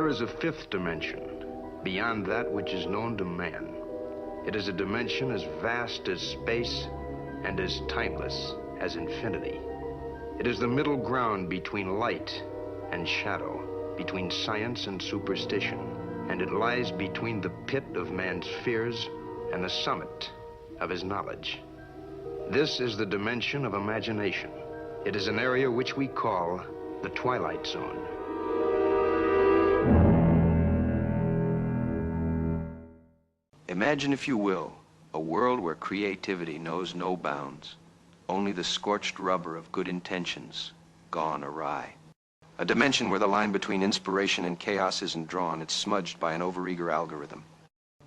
There is a fifth dimension, beyond that which is known to man. It is a dimension as vast as space and as timeless as infinity. It is the middle ground between light and shadow, between science and superstition, and it lies between the pit of man's fears and the summit of his knowledge. This is the dimension of imagination. It is an area which we call the Twilight Zone. Imagine, if you will, a world where creativity knows no bounds, only the scorched rubber of good intentions gone awry. A dimension where the line between inspiration and chaos isn't drawn, it's smudged by an overeager algorithm.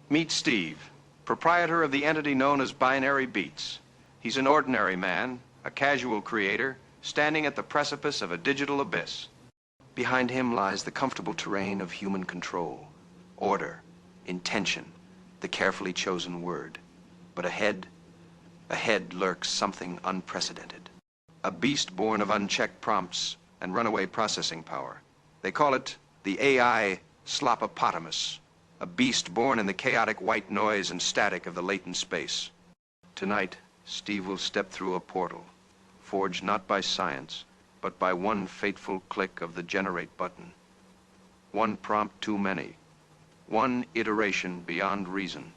Meet Steve, proprietor of the entity known as Binary Beats. He's an ordinary man, a casual creator, standing at the precipice of a digital abyss. Behind him lies the comfortable terrain of human control, order, intention, the carefully chosen word. But ahead lurks something unprecedented. A beast born of unchecked prompts and runaway processing power. They call it the AI Sloppapotamus, a beast born in the chaotic white noise and static of the latent space. Tonight, Steve will step through a portal, forged not by science, but by one fateful click of the generate button. One prompt too many. One iteration beyond reason.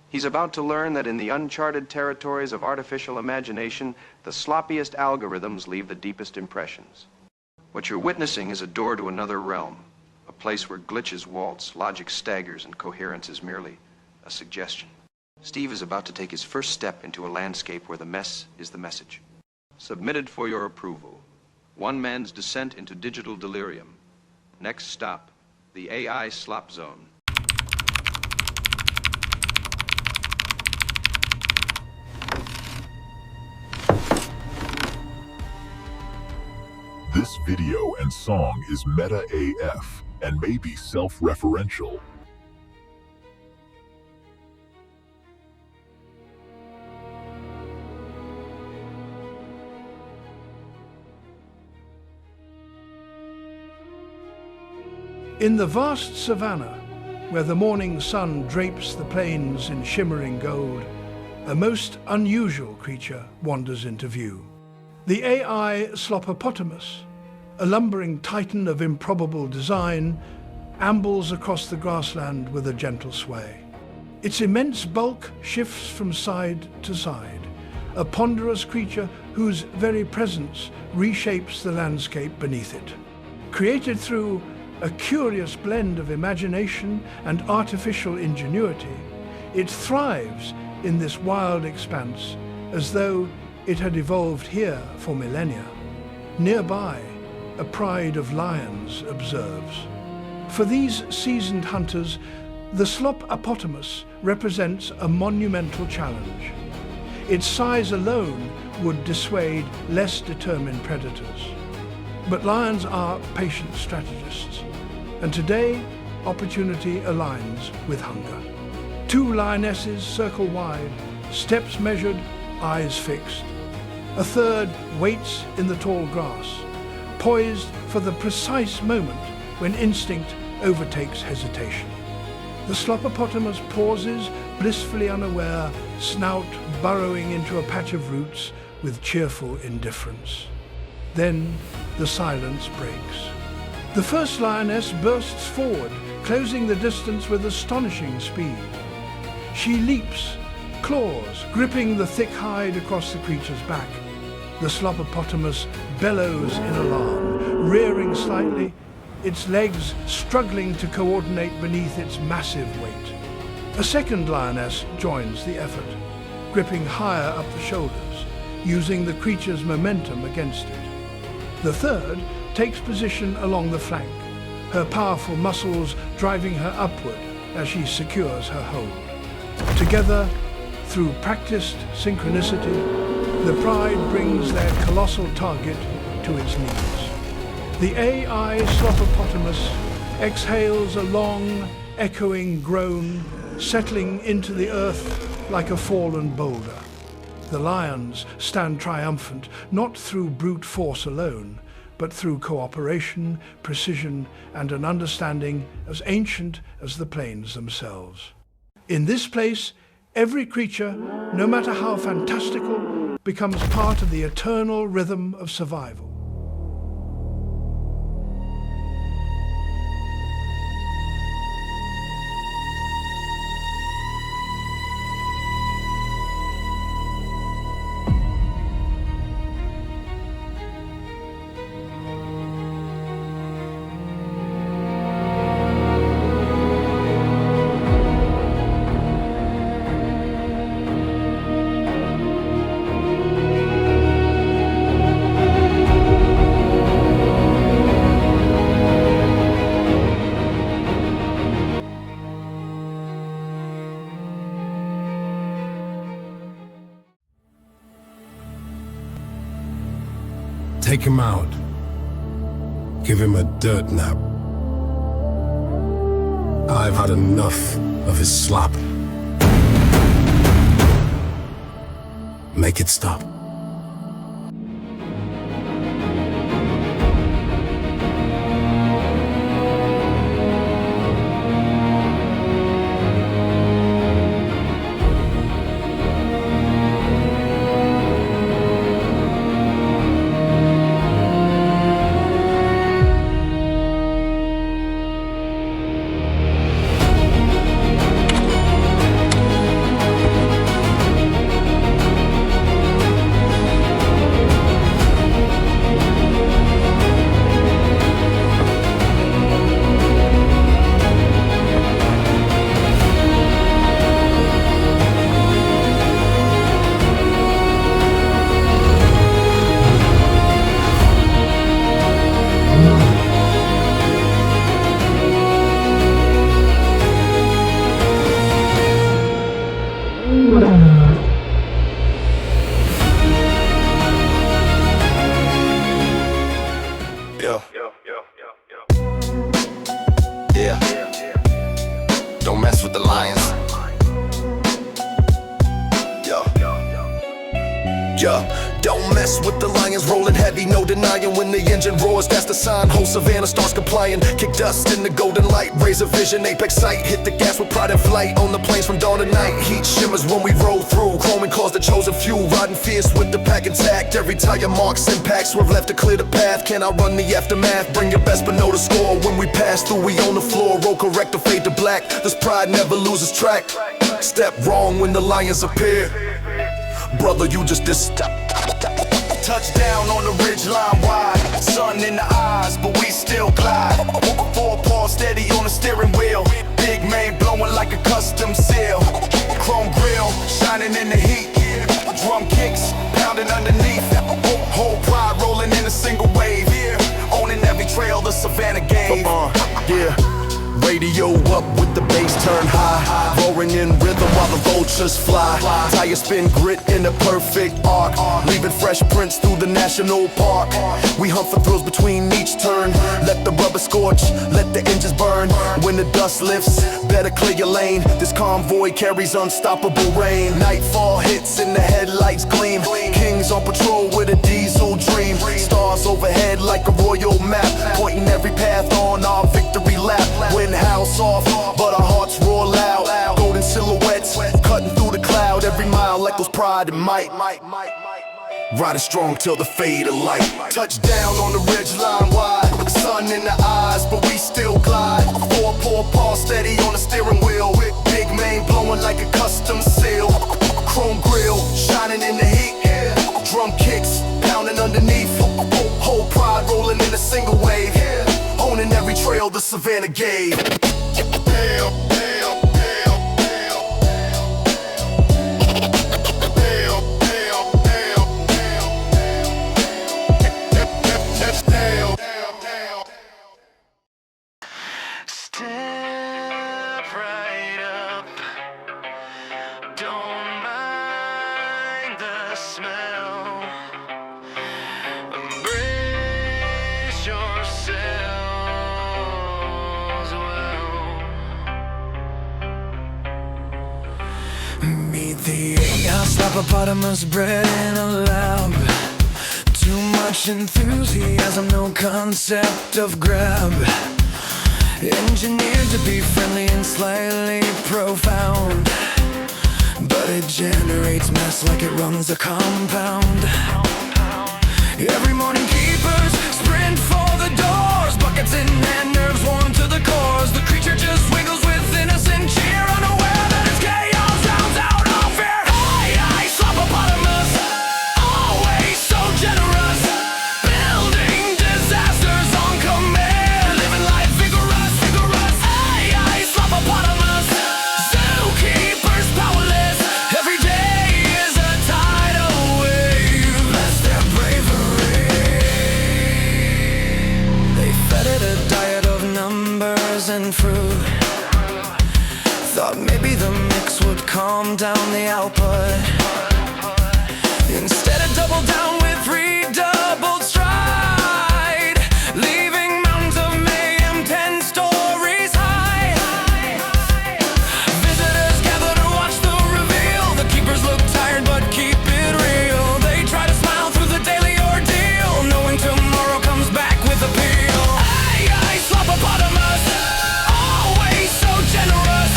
He's about to learn that in the uncharted territories of artificial imagination, the sloppiest algorithms leave the deepest impressions. What you're witnessing is a door to another realm, a place where glitches waltz, logic staggers, and coherence is merely a suggestion. Steve is about to take his first step into a landscape where the mess is the message. Submitted for your approval. One man's descent into digital delirium. Next stop, the AI Slop Zone. This video and song is meta AF and may be self-referential. In the vast savannah, where the morning sun drapes the plains in shimmering gold, a most unusual creature wanders into view. The AI Sloppapotamus, a lumbering titan of improbable design, ambles across the grassland with a gentle sway. Its immense bulk shifts from side to side, a ponderous creature whose very presence reshapes the landscape beneath it. Created through a curious blend of imagination and artificial ingenuity, it thrives in this wild expanse as though it had evolved here for millennia. Nearby, a pride of lions observes. For these seasoned hunters, the Sloppapotamus represents a monumental challenge. Its size alone would dissuade less determined predators. But lions are patient strategists, and today, opportunity aligns with hunger. Two lionesses circle wide, steps measured, eyes fixed. A third waits in the tall grass, poised for the precise moment when instinct overtakes hesitation. The Sloppapotamus pauses, blissfully unaware, snout burrowing into a patch of roots with cheerful indifference. Then the silence breaks. The first lioness bursts forward, closing the distance with astonishing speed. She leaps, claws gripping the thick hide across the creature's back. The Sloppapotamus bellows in alarm, rearing slightly, its legs struggling to coordinate beneath its massive weight. A second lioness joins the effort, gripping higher up the shoulders, using the creature's momentum against it. The third takes position along the flank, her powerful muscles driving her upward as she secures her hold. Together, through practiced synchronicity, the pride brings their colossal target to its knees. The AI Sloppapotamus exhales a long, echoing groan, settling into the earth like a fallen boulder. The lions stand triumphant, not through brute force alone, but through cooperation, precision, and an understanding as ancient as the plains themselves. In this place, every creature, no matter how fantastical, becomes part of the eternal rhythm of survival. Take him out. Give him a dirt nap. I've had enough of his slop. Make it stop. Yeah. Don't mess with the lions. Don't mess with the lions, rolling heavy, no denying. When the engine roars, that's the sign. Whole savannah starts complying. Kick dust in the golden light, raise a vision, apex sight. Hit the gas with pride and flight. On the plains from dawn to night. Heat shimmers when we roll through. Chrome and cause the chosen few. Riding fierce with the pack intact. Every tire marks impacts. Swerve left to clear the path. Can I run the aftermath? Bring your best but know the score. When we pass through, we on the floor. Roll correct or fade to black. This pride never loses track. Step wrong when the lions appear. Brother, you just touchdown on the ridge line wide. Sun in the eyes, but we still glide. 4 paws steady on the steering wheel. Big mane blowing like a custom seal. Chrome grill shining in the heat. Drum kicks pounding underneath. Whole pride rolling in a single wave. Owning every trail the savannah gave. Radio up with the bass turned high. Roaring in rhythm while the vultures fly. Tire spin grit in a perfect arc. Leaving fresh prints through the national park. We hunt for thrills between each turn. Let the rubber scorch, let the engines burn. When the dust lifts, better clear your lane. This convoy carries unstoppable rain. Nightfall hits and the headlights gleam. Kings on patrol with a diesel dream. Stars overhead like a royal map, pointing every path on our victory lap. When house off, but our hearts roar loud. Golden silhouettes cutting through the cloud. Every mile echoes pride and might. Riding strong till the fade of light. Touchdown on the ridge line wide. Sun in the eyes, but we still glide. 4 paws steady on the steering wheel. Big mane blowing like a custom seal. Chrome grill shining in the heat. Drum kicks pounding underneath. Whole pride rolling in a single wave. Owning every trail the savannah gave. Step right up. Don't mind the smell. Brace yourselves well. Meet the Sloppapotamus bred in a lab Too much enthusiasm, no concept of grab. Engineered to be friendly and slightly profound, but it generates mess like it runs a compound. Every morning keepers sprint for the doors, buckets in hand, nerves worn to the cores. The creature just wiggles with innocent cheer, unaware that its chaos drowns out all fear. Hey, Sloppapotamus, always so generous, building disasters on command, living life vigorous, vigorous. Hey, Sloppapotamus, zookeepers powerless. Every day is a tidal wave. Bless their bravery. They fed it a diet of numbers and fruit. Thought maybe the mix would calm down the output. Instead it doubled down with redoubled stride, leaving mountains of mayhem 10 stories high. Visitors gather to watch the reveal. The keepers look tired but keep it real. They try to smile through the daily ordeal, knowing tomorrow comes back with appeal. Hey, Sloppapotamus, always so generous,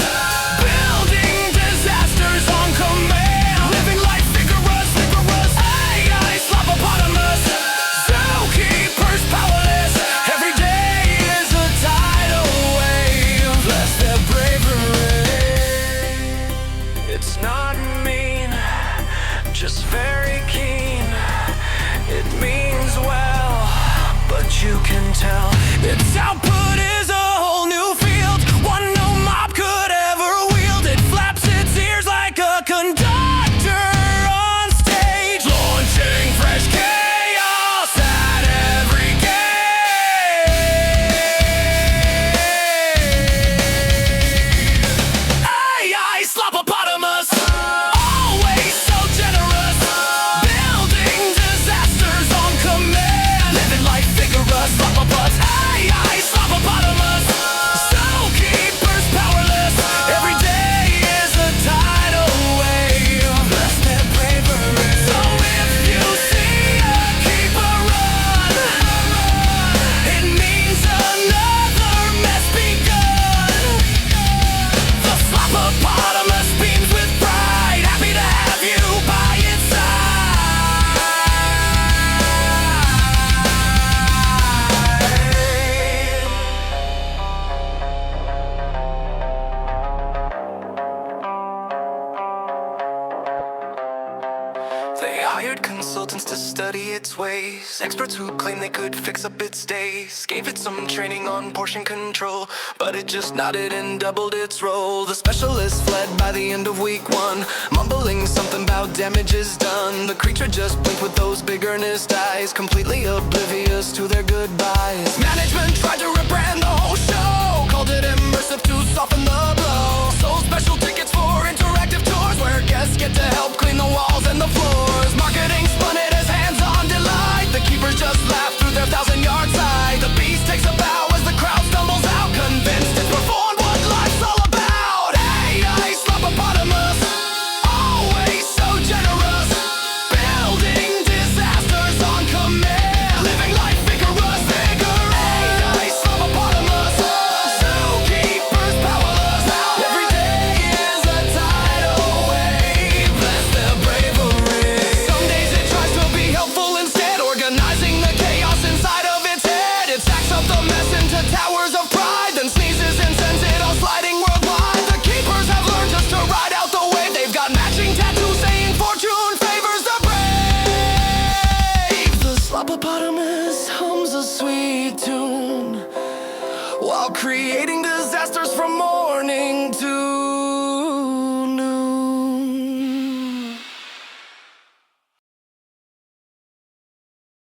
building disasters on command, living life vigorous, vigorous. Hey, Sloppapotamus, zookeepers powerless. Every day is a tidal wave. Bless their bravery. It's not mean, just very keen. It means well, but you can tell its output is a whole new field, one no mob could ever wield. It flaps its ears like a conductor on stage, launching fresh chaos at every gate. Hey, Sloppapotamus, always so generous, building disasters on command, living life vigorous. Sloppapotamus, hey, Sloppapotamus, zookeepers powerless. Every day is a tidal wave. Bless their bravery. So if you see a keeper run, it means another mess begun. The Sloppapotamus beams with pride, happy to have you by its side. They hired consultants to study its ways, experts who claimed they could fix up its days. Gave it some training on portion control, but it just nodded and doubled its role. The specialist fled by the end of week 1, mumbling something about damages done. The creature just blinked with those big earnest eyes, completely oblivious to their good